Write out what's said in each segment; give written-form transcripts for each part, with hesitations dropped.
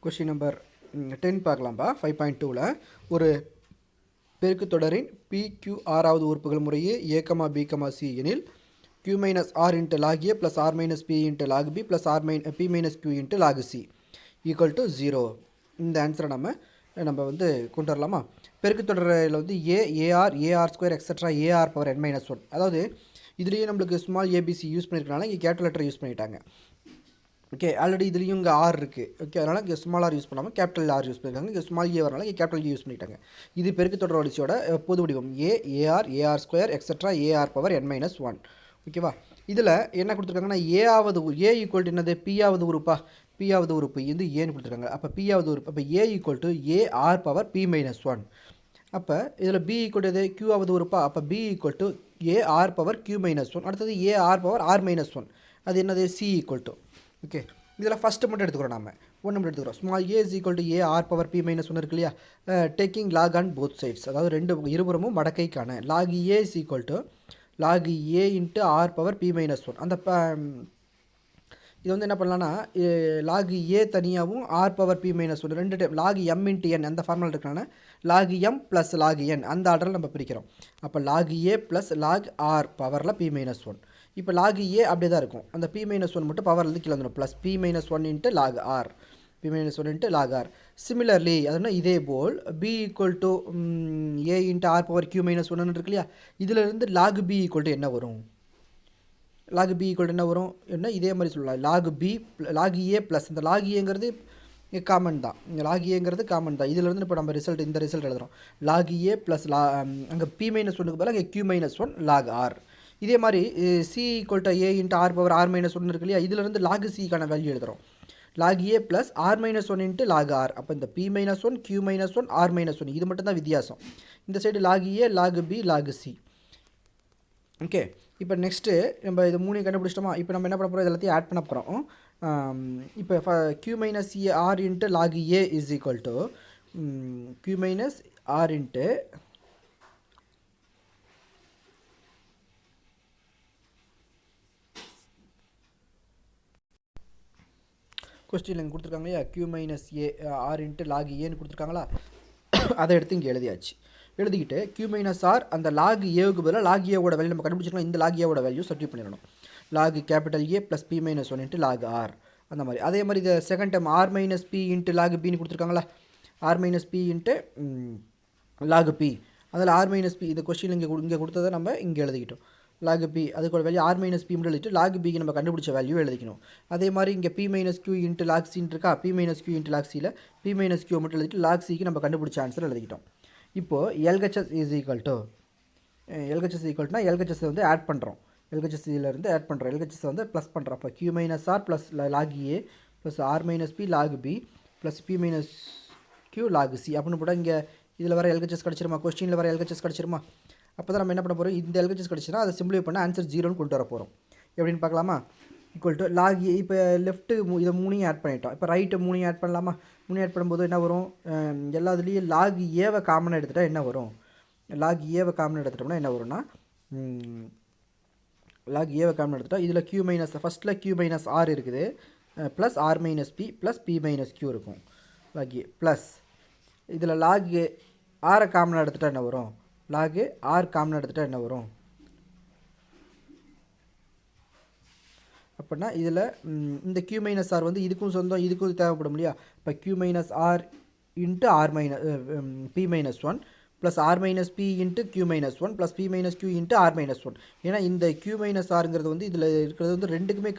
Question number 10 பார்க்கலாம்ப்பா 5.2ல ஒரு பெருக்குத் தொடரின் PQ ஆறாவது உறுப்புகள் முறையே A, B, C எனில் Q minus R into log A plus R minus P into log B plus P minus Q into log C equal to 0. இந்த ஆன்சரை நம்ம வந்து கொண்டு வரலாமா? பெருக்குத் தொடரில் வந்து AR square etcetera AR power n minus 1, அதாவது இதுலேயே நம்மளுக்கு ஸ்மால் ABC யூஸ் பண்ணியிருக்கனால இங்கே கேபிட்டல் லெட்டர் யூஸ் பண்ணிட்டாங்க. ஓகே, ஆல்ரெடி இதுலேயும் இங்கே ஆர் இருக்குது. ஓகே, அதனால் இங்கே ஸ்மால் ஆர் யூஸ் பண்ணாமல் கேபிட்டல் ஆர் யூஸ் பண்ணியிருக்காங்க. இங்கே ஸ்மால் ஏ வரனால இங்கே கேபிட்டல் ஏ யூஸ் பண்ணிட்டாங்க. இது பெருக்கு தொடர் வரிசையோட பொது வடிவம் AR square etcetera AR power n minus 1. ஓகேவா? இதில் என்ன கொடுத்துருக்காங்கன்னா ஏ ஈக்குவல் டு என்னது பியாவது உறுப்பா? பியாவது உறுப்பு இது ஏன்னு கொடுத்துருக்காங்க. அப்போ பியாவது உறுப்பு, அப்போ A equal to A R power B minus 1. அப்போ இதில் பி ஈக்குவல் டு எது? கியூவாவது உறுப்பா? அப்போ B equal to A R power Q minus 1. அடுத்தது ஏஆர் பவர் ஆர் மைனஸ் 1. அது என்னது? C equal to. ஓகே, இதில் ஃபஸ்ட்டு மட்டும் எடுத்துக்கிறோம். நம்ம ஒன்று மட்டும் எடுத்துக்கிறோம். Small A is equal to A R power B minus 1 இருக்கு இல்லையா? Taking log on both sides, அதாவது இருபுறமும் மடக்கைக்கான log A is equal to log A into R power B minus 1. அந்த இது வந்து என்ன பண்ணலான்னா லாக் ஏ தனியாகவும் ஆர் பவர் பி மைனஸ் 1 ரெண்டு time lock M into n அந்த ஃபார்முலா இருக்கிறனால லாக் எம் ப்ளஸ் லாக் என் அந்த ஆர்டரில் நம்ம பிரிக்கிறோம். அப்போ lock A plus log R பவரில் பி மைனஸ் 1. இப்போ லாக் ஏ அப்படியே தான் இருக்கும். அந்த பி மைனஸ் 1 மட்டும் பவர்லேருந்து கீழே வந்துடும். Plus B minus 1 into log R, B minus 1 into log R. Similarly அதுனா இதே போல் B equal to A into R power Q minus 1 இருக்கு இல்லையா? இதிலிருந்து லாக் பி ஈக்குவல் டு என்ன வரும்? லாக் பி ஈக்குவல் டு என்ன வரும்? என்ன இதே மாதிரி சொல்லலாம். லாக் ஏ ப்ளஸ் இந்த லாக் ஏங்கிறது காமன் தான். இங்கே லாக் ஏங்கிறது காமன் தான். இதிலிருந்து இப்போ நம்ம இந்த ரிசல்ட் எழுதுகிறோம். லாக் ஏ ப்ளஸ் அங்கே பி மைனஸ் 1க்கு பதிலாக அங்கே கியூ மைனஸ் 1 லாக் ஆர். இதே மாதிரி C equal to A into R power R minus 1 இருக்கு இல்லையா? இதிலிருந்து லாக் சிக்கான வேல்யூ எழுதுகிறோம். Log A plus R minus 1 into log R. அப்போ இந்த B minus 1 Q minus 1 R minus 1 இது மட்டும் தான் வித்தியாசம். இந்த side log A log B log C. Okay, இப்போ நெக்ஸ்ட்டு நம்ம இது மூணையும் கண்டுபிடிச்சிட்டோமா? இப்போ நம்ம என்ன பண்ண போகிறோம்? எல்லாத்தையும் ஆட் பண்ண போகிறோம். இப்போ Q minus R into log A is equal to Q minus R into கொஸ்டினில் இங்கே கொடுத்துருக்காங்க இல்லையா? Q minus R into log ஏன்னு கொடுத்துருக்காங்களா? அதை எடுத்து இங்கே எழுதியாச்சு. எழுதிக்கிட்டு கியூ மைனஸ் ஆர் அந்த லாக் ஏவுக்கு பதிலாக லாக் ஏவோட வேல்யூ நம்ம கண்டுபிடிச்சிக்கலாம். இந்த லாக் ஏவோட வேல்யூ சப்ஸ்டிட்யூட் பண்ணிடணும். Log capital A plus B minus 1 into log R அந்த மாதிரி. அதே மாதிரி இந்த second time R minus B into log பின்னு கொடுத்துருக்காங்களா? R minus B into log B. அதில் ஆர் மைனஸ் பி இந்த கொஸ்டின் இங்கே கொடுத்ததை நம்ம இங்கே எழுதிக்கிட்டோம். லாக் பி அதுக்கு வேல்யூ ஆர் மைனஸ் பி மட்டும் எழுதிட்டு லாக் பிக்கு நம்ம கண்டுபிடிச்ச வேல்யூ எழுதிக்கணும். அதே மாதிரி இங்கே B minus Q into log சின்னு இருக்கா? B minus Q into log சியில் பி மைனஸ் கியூ மட்டும் எழுதிட்டு லாக் சிக்கு நம்ம கண்டுபிடிச்ச ஆன்சர் எழுதிக்கிட்டோம். இப்போது எல்ஹெச்எஸ் இஸ் ஈக்குவல் டு ஈக்குவல்னா எல்ஹெச்எஸ் வந்து ஆட் பண்ணுறோம். எல்ஹெச்எஸ்சிலேருந்து ஆட் பண்ணுறோம். எல்ஹெச்எஸ் வந்து ப்ளஸ் பண்ணுறோம். அப்போ Q minus R plus log A plus R minus B log B plus B minus Q log C அப்படின்னு போட்டால் இங்கே இதில் வர எல்ஹெச்எஸ் கிடச்சிருமா? கொஸ்டினில் வர எல்ஹெச்எஸ் கிடச்சிருமா? அப்போ தான் நம்ம என்ன பண்ண போகிறோம்? இந்த எல்ஹெச்எஸ் கிடச்சினா அதை சிம்பிளை பண்ண ஆன்சர் 0ன்னு கொண்டு வர போகிறோம். எப்படின்னு பார்க்கலாமா? ஈக்குவல் டு லாக் ஏ. இப்போ லெஃப்ட்டு இதை மூணையும் ஆட் பண்ணிட்டோம். இப்போ ரைட்டு மூணையும் ஆட் பண்ணலாமா? மூணையும் ஆட் பண்ணும்போது என்ன வரும்? எல்லாத்துலேயும் லாக் ஏவை காமனாக எடுத்துகிட்டா என்ன வரும்? லாக் ஏவை காமனாக எடுத்துட்டோம்னா என்ன வரும்னா லாக் ஏவை காமன் எடுத்துட்டா இதில் கியூ மைனஸ் ஃபஸ்ட்டில் கியூ மைனஸ் ஆர் இருக்குது plus R minus B plus B minus Q இருக்கும். லாக் ஏ ப்ளஸ் இதில் லாக் ஏ ஆரை காமனாக எடுத்துகிட்டா என்ன வரும்? லாக் ஆர் காமனாக எடுத்துகிட்டா என்ன வரும்? அப்படின்னா இதில் இந்த கியூ மைனஸ் ஆர் வந்து இதுக்கும் சொந்தம் இதுக்கும் தேவைப்படும் இல்லையா? இப்போ Q minus R into R minus B minus 1 plus R minus B into Q minus 1 plus B minus Q into R minus 1. ஏன்னா இந்த கியூ மைனஸ் ஆருங்கிறது வந்து இதில் இருக்கிறது வந்து ரெண்டுக்குமே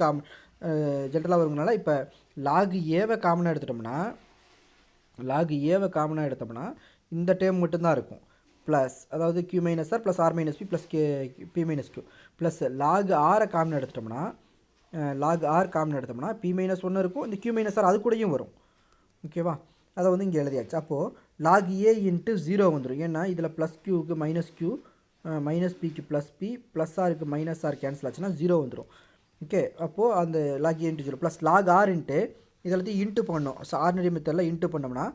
ஜென்ரலாக வருங்கனால இப்போ லாக் ஏவை காமனாக எடுத்தோம்னா இந்த டேர்ம் மட்டும்தான் இருக்கும். ப்ளஸ் அதாவது Q minus R plus R minus B plus B minus Q plus log ஆரை காமனாக எடுத்துட்டோம்னா பி மைனஸ் 1 இருக்கும். இந்த கியூ மைனஸ் ஆர் அது கூடயும் வரும். ஓகேவா? அதை வந்து இங்கே எழுதியாச்சு. அப்போது லாக் ஏ இன்ட்டு 0 வந்துடும். ஏன்னா இதில் ப்ளஸ் கியூக்கு மைனஸ் கியூ மைனஸ் பிக்கு ப்ளஸ் பி ப்ளஸ் ஆருக்கு மைனஸ் ஆர் கேன்சல் ஆச்சுன்னா 0 வந்துடும். ஓகே, அப்போது அந்த log A into 0 plus log R into இதில் இன்ட்டு பண்ணோம். ஸோ ஆர்டினரி மெத்தடில் இன்ட்டு பண்ணோம்னா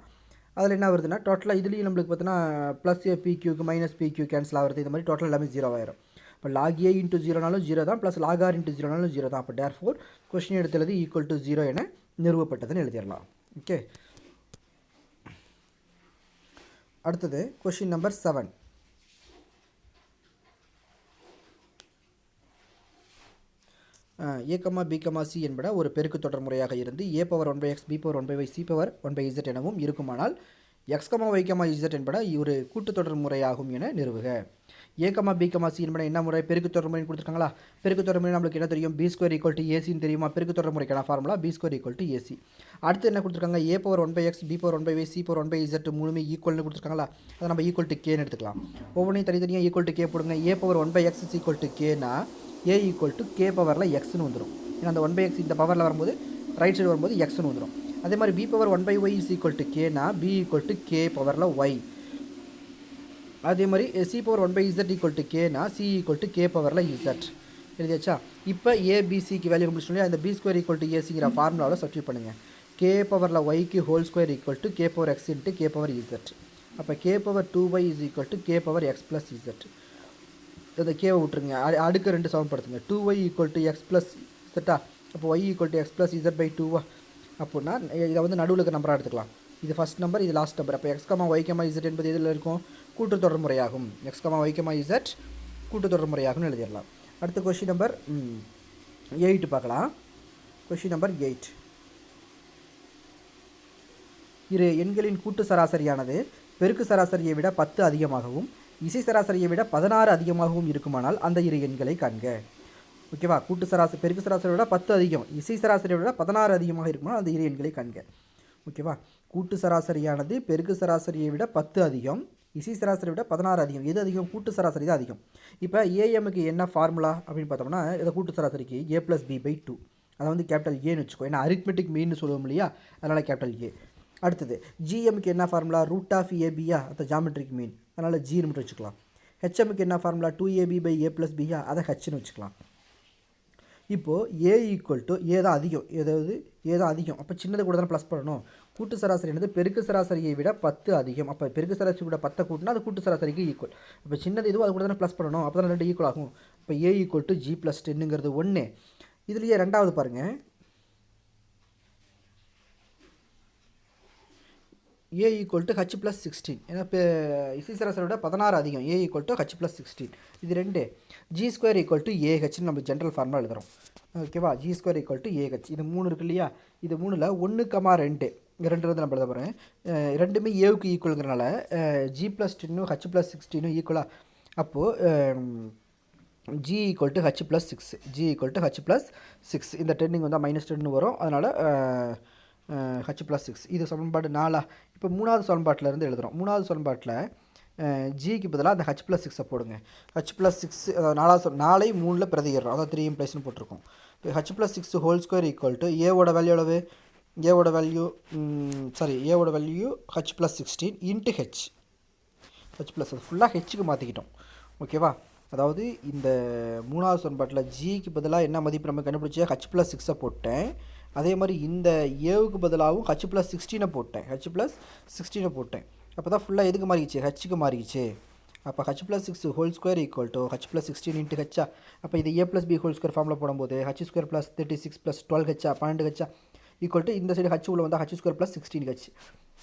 அதில் என்ன வருதுன்னா டோட்டலாக இதுலேயும் நம்மளுக்கு பார்த்தீங்கன்னா ப்ளஸ் ஏ பிக்யூக்கு மைனஸ் பிக்யூ கேன்சல் ஆகிறது. இந்த மாதிரி டோட்டல் எல்லாமே 0 ஆயிரும். இப்போ லாக் ஏ இன்ட்டு 0னாலும் 0 தான் ப்ளஸ் லாக் ஆர் இன்ட்டு 0னாலும் 0 தான். அப்போ தேர்ஃபோர் கொஸ்டின் எடுத்துள்ளது ஈக்குவல் டு 0 என நிறுவப்பட்டதுன்னு எழுதிடலாம். ஓகே, அடுத்தது question number 7. a, b, c என்பன ஒரு பெருக்கு தொடர் முறையாக இருந்து a power 1/x b power 1/y c power 1/z எனவும் இருக்குமானால் x, y, z என்பன ஒரு கூட்டுத்தொடர் முறையாகும் என நிறுவுக. a, b, c என்பன என்ன முறை? பெருக்கு தொடர் முறை கொடுத்துருக்காங்களா? பெருக்கு தொடர் முறை நம்மளுக்கு என்ன தெரியும்? b ஸ்கொயர் ஈக்குவல் டு ஏசின்னு தெரியுமா? பெருக்கு தொடர் முறைக்கான formula b square equal to AC. அடுத்து என்ன கொடுத்துருக்காங்க? a power 1/x b power 1/y c power 1/z மூணுமே ஈக்குவல்னு கொடுத்துருக்காங்களா? அதை நம்ம ஈக்குவல் டு கேன்னு எடுத்துக்கலாம். ஒவ்வொன்றையும் தனித்தனியாக ஈக்குவல் டு கே போடுங்க. a power 1/x is equal to கேனா a ஈக்குவல் டு கே பவரில் எக்ஸ்னு வந்துடும். ஏன்னா அந்த 1/x இந்த பவரில் வரும்போது ரைட் சைடு வரும்போது எக்ஸ்னு வந்துடும். அதே மாதிரி b power 1/y is equal to கேனா b ஈக்குவல் டு கே பவரில் ஒய். அதே மாதிரி c power 1/z equal to கேனா c ஈக்குவல் டு கே பவரில் இசட். எழுதியாச்சா? இப்போ ஏபிசிக்கு வேல்யூ கண்டுபிடிச்சோம். அந்த பி ஸ்கொயர் ஈக்குவல் டு ஏசிங்கிற ஃபார்முலாவில் சப்ஸ்டிட்யூட் பண்ணுங்கள். கே பவரில் ஒய்க்கு whole square equal to K power X into K power Z. அப்போ K power 2y is equal to K power X plus Z. இந்த கேவை விட்டுருங்க, அடுக்கு 2 சமப்படுத்துங்க. 2y equal to X plus இசட்டா? அப்போ y equal to X plus Z by 2வா? அப்படின்னா இதை வந்து நடுவில் இருக்க நம்பராக எடுத்துக்கலாம். இது ஃபஸ்ட் நம்பர், இது லாஸ்ட் நம்பர். அப்போ எக்ஸ், ஒய், இசட் என்பது எதில் இருக்கும்? கூட்டுத்தொடர் முறையாகும். எக்ஸ், ஒய், இசட் கூட்டுத்தொடர் முறையாகும்னு எழுதிடலாம். அடுத்த கொஷின் நம்பர் 8 பார்க்கலாம். Question number 8. இரு எண்களின் கூட்டு சராசரியானது பெருக்கு சராசரியை விட 10 அதிகமாகவும் இசை சராசரியை விட 16 அதிகமாகவும் இருக்குமானால் அந்த இரு எண்களை காண்க. ஓகேவா? கூட்டு சராசரி பெருக்கு சராசரியை விட 10 அதிகம், இசை சராசரியை விட 16 அதிகமாக இருக்குமானால் அந்த இரு எண்களை காண்க. ஓகேவா? கூட்டு சராசரியானது பெருக்கு சராசரியை விட 10 அதிகம், இசை சராசரியை விட 16 அதிகம். எது அதிகம்? கூட்டு சராசரி தான் அதிகம். இப்போ ஏஎம்முக்கு என்ன ஃபார்முலா அப்படின்னு பார்த்தோம்னா, இதை கூட்டு சராசரிக்கு a + b / 2. அதை வந்து கேபிட்டல் ஏன்னு வச்சுக்கோ. ஏன்னா அரித்மெட்டிக் மீன்னு சொல்லுவோம் இல்லையா, அதனால் கேபிட்டல் ஏ. அடுத்தது ஜிஎம்முக்கு என்ன ஃபார்முலா? √ABயா, அது ஜாமெட்ரிக் மீன், அதனால் ஜின்னு மட்டும் வச்சுக்கலாம். ஹெச்எம்முக்கு என்ன ஃபார்முலா? 2ab/a + bயா, அதை ஹெச்னு வச்சுக்கலாம். இப்போது ஏ ஈக்குவல் டு ஏ தான் அதிகம், ஏதாவது ஏ தான் அதிகம். அப்போ சின்னது கூட தானே ப்ளஸ் பண்ணணும். கூட்டு சராசரி என்னது? பெருக்கு சராசரியை விட 10 அதிகம். அப்போ பெருக்கு சராசரி விட 10 கூட்டினா அது கூட்டு சராசரிக்கு ஈக்குவல். அப்போ சின்னது இதுவும் அது கூட தானே ப்ளஸ் பண்ணணும். அப்போ தான் 2 ஈக்குவல் ஆகும். இப்போ ஏ ஈக்குவல் டு ஜி + 10ங்கிறது 1. இதுலேயே ரெண்டாவது பாருங்கள், a ஈக்குவல் டு ஹச் + 16. ஏன்னா இப்போ இசை சராசரியை விட 16 அதிகம். a equal to H + 16. இது 2. ஜி ஸ்கொயர் ஈக்குவல் டு ஏஹெச்னு நம்ம ஜென்ரல் ஃபார்முலா எழுதுகிறோம். ஓகேவா? G square equal to AH. இது 3 இருக்கு இல்லையா? இது 3ல் 1,2 2 வந்து நம்ம எழுத போகிறேன். ரெண்டுமே ஏவுக்கு ஈக்குவலுங்கிறனால ஜி + 10 ஹச் + 16 ஈக்குவலாக. அப்போது G equal to H + 6. G equal to H + 6. இந்த 10 வந்தால் -10 வரும். அதனால் ஹச் + 6. இது சமன்பாடு 4. இப்போ 3வது சமன்பாட்டில் எழுதுகிறோம். 3வது சமன்பாட்டில் ஜிக்கு பதிலாக அந்த ஹச் + 6 போடுங்க. ஹச் + 6 அதாவது 4ஐ 3ல் பிரதியிடுறோம். அதாவது 3 + ன்னு போட்டிருக்கோம். இப்போ H + 6 whole square equal to ஏவோட வேல்யூ எவ்வளவு? ஏவோட value H + 16 into H. H + அது ஃபுல்லாக ஹெச்சுக்கு மாற்றிக்கிட்டோம். ஓகேவா? அதாவது இந்த 3வது சமன்பாட்டில் ஜிக்கு பதிலாக என்ன மதிப்பு நம்ம கண்டுபிடிச்சா ஹச் + 6 போட்டேன். அதே மாதிரி இந்த ஏவுக்கு பதிலாகவும் ஹச் + 16 போட்டேன். ஹச் + 16 போட்டேன். அப்போ தான் ஃபுல்லாக எதுக்கு மாறிடுச்சு? ஹெச்சுக்கு மாறிடுச்சு. அப்போ H + 6 whole square equal to H + 16 into ஹெச்சா. அப்போ இது a + b ஹோல் ஸ்கொயர் ஃபார்மில் போடும்போது h² + 36 + 12 ஹெச்சா 12 ஹெச்சா ஈக்குவல் டு இந்த சைடு ஹச் உள்ள வந்தால் h² + 16 ஹெச்.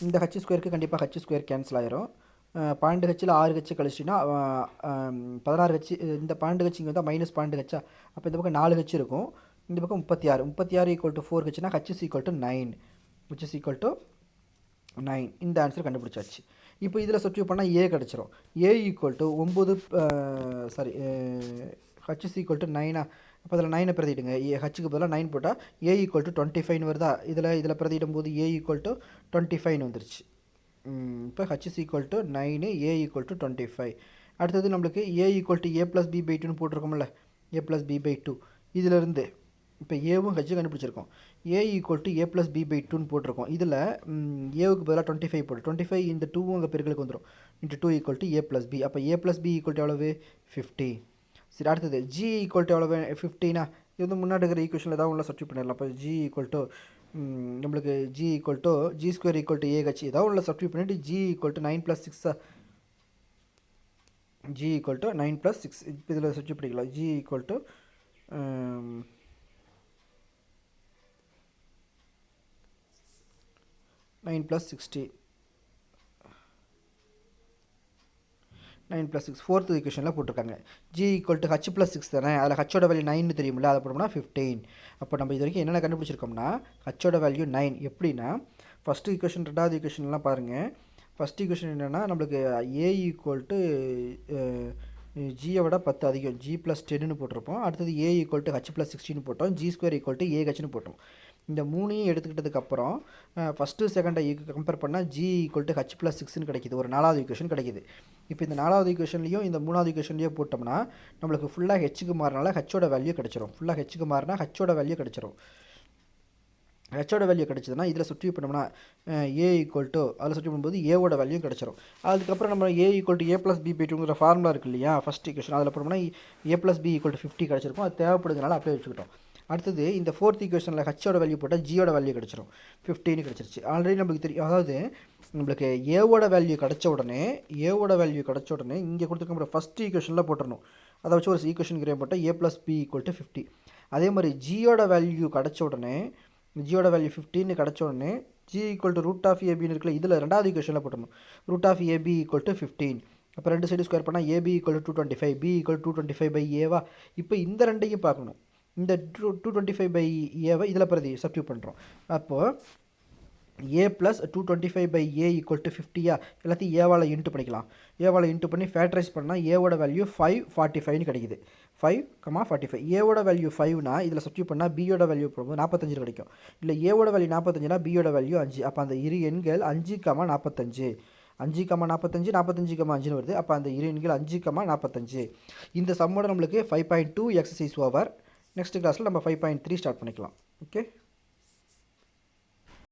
இந்த h² கண்டிப்பாக h² கேன்சல் ஆயிரும். 12 ஹெச்சில் 6 ஹெச் கழிச்சிட்டிங்கன்னா 16 ஹெச். இந்த 12 ஹெச் இங்கே வந்தால் -12 ஹெச்சா. அப்போ இந்த பக்கம் 4 ஹெச் இருக்கும். இந்த பக்கம் 36 equal to 4 ஹெச்னா h is equal to 9. which is equal to 9. இந்த ஆன்சர் கண்டுபிடிச்சாச்சு. இப்போ இதில் சப்ஸ்டிட்யூட் பண்ணால் ஏ கிடச்சிரும். A equal to 9 H is equal to 9. அப்போ அதில் 9 பிரதிடுங்க. ஹச்சுக்கு பதிலாக 9 போட்டால் ஏ ஈக்குவல் டு 25 வருதா? இதில் பிரதிடும் போது ஏ ஈக்குவல் டு 25 வந்துருச்சு. இப்போ H is equal to 9, A equal to 25. அடுத்தது நம்மளுக்கு A equal to a + b / 2ன்னு போட்டிருக்கோம்ல, a + b / 2. இதிலிருந்து இப்போ ஏவும் ஹெச்சும் கண்டுபிடிச்சிருக்கோம். ஏ ஈக்குவல் டு a + b / 2ன்னு போட்டிருக்கோம். இதில் ஏவுக்கு பதிலாக 25 போட்டு 25 இந்த 2வும் அங்கே பெருக்களுக்கு வந்துடும். Into 2 equal to a + b. அப்போ a + b ஈக்குவல் டு எவ்வளவு? 50. சரி, அடுத்தது ஜி ஈக்குவல் டு எவ்வளவு? 15. இது வந்து முன்னாடி இருக்கிற ஈக்குவேஷனில் ஏதாவது உள்ள சப்ஸ்டிட்யூட் பண்ணிடலாம். அப்போ ஜி ஈக்குவல் டு நம்மளுக்கு G equal to G square equal to AH ஏதாவது உள்ள சப்ஸ்டிட்யூட் பண்ணிவிட்டு G equal to 9 + 6. G equal to 9 + 6. இப்போ இதில் சப்ஸ்டிட்யூட் பண்ணிக்கலாம். G equal to 9 + 60. 9 + 6 4th ஈக்குவேஷனில் போட்டிருக்காங்க. g = h + 6 தானே, அதில் ஹச்சோட வேல்யூ 9 தெரியுமில்ல, அதை போட்டோம்னா 15. அப்போ நம்ம இது வரைக்கும் என்னென்ன கண்டுபிடிச்சிருக்கோம்னா ஹச்சோட வேல்யூ 9. எப்படின்னா ஃபஸ்ட்டு ஈக்குவேஷன் ரெண்டாவது ஈக்குவேஷன்லாம் பாருங்கள். ஃபஸ்ட் ஈக்குவேஷன் என்னென்னா நம்மளுக்கு a ஜியை விட 10 அதிகம், g + 10ன்னு போட்டிருப்போம். அடுத்தது a = h + 16 போட்டோம், g² = ahன்னு போட்டோம். இந்த மூணையும் எடுத்துக்கிட்டதுக்கப்புறம் ஃபஸ்ட்டு செகண்டை கம்பேர் பண்ணால் g = h + 6ன்னு கிடைக்கிது, ஒரு நாலாவது ஈக்குவேஷன் கிடைக்கிது. இப்போ இந்த நாலாவது ஈக்குவேஷன்லையும் இந்த மூணாவது ஈக்குவேஷன்லையும் போட்டோம்னா நம்மளுக்கு ஃபுல்லாக ஹெச்சுக்கு மாறினால ஹச்சோட வேல்யூ கிடச்சிரும். ஃபுல்லாக ஹெச்சுக்கு மாறினா ஹச்சோட வேல்யூ கிடச்சிரும். ஹெச்சோட வேல்யூ கிடச்சிதுன்னா இதில் சுற்றி பண்ணோம்னா a அதில் சுற்றி பண்ணும்போது ஏவோட வேல்யூ கிடச்சிரும். அதுக்கப்புறம் நம்ம a = a + b/2ங்கிற ஃபார்முலா இருக்குது இல்லையா, ஃபஸ்ட் ஈக்குவேஷன், அதில் போனோம்னா a + b = 50 கிடச்சிருக்கும். அது தேவைப்படுறதுனால அப்படியே வச்சுக்கிட்டோம். அடுத்தது இந்த ஃபோர்த் ஈக்குவேஷனில் ஹச்சோட வேல்யூ போட்டால் ஜியோட வேல்யூ கிடச்சிரும், 15 கிடச்சிருச்சு. ஆல்ரெடி நம்மளுக்கு தெரியும், அதாவது நம்மளுக்கு ஏவோட வேல்யூ கிடச்ச உடனே இங்கே கொடுத்துருக்க ஃபஸ்ட் ஈக்குவேஷனில் போட்டுடணும். அதை வச்சு ஒரு ஈக்குவேஷன் கிரியேட் போட்டால் a + b = 50. அதே மாதிரி ஜியோட வேல்யூ கிடச்ச உடனே ஜியோட வேல்யூ 15 கிடச்ச உடனே g = √(ab)ன்னு இருக்குல்ல, இதில் ரெண்டாவது ஈக்குவேஷனில் போட்டணும் √(ab) = 15. அப்போ ரெண்டு சைடு ஸ்கொயர் பண்ணால் ab = 225, b = 225/a. இப்போ இந்த ரெண்டையும் பார்க்கணும். இந்த 225/a இதில் பிரதி சப்ஸ்டிட்யூட் பண்ணுறோம். அப்போது a + 225/a = 50. எல்லாத்தையும் ஏவால் இன்ட்டு பண்ணிக்கலாம். ஏவால் இன்ட்டு பண்ணி ஃபேக்டரைஸ் பண்ணால் ஏவோட வேல்யூ 545ன்னு கிடைக்குது. 5,45. ஏவோட வேல்யூ 5னா இதில் சப்ஸ்டிட்யூட் பண்ணால் பியோட வேல்யூ 45 கிடைக்கும். இல்லை ஏவோட வேல்யூ 45னா பியோட வேல்யூ 5. அப்போ அந்த இரு எண்கள் 5,45, 5,45, 45,5ன்னு வருது. அப்போ அந்த இரு எண்கள் 5,45. இந்த சம்மோட நம்மளுக்கு 5.2 எக்ஸசைஸ் ஓவர். நெக்ஸ்ட் கிளாஸில் நம்ம 5.3 ஸ்டார்ட் பண்ணிக்கலாம். ஓகே.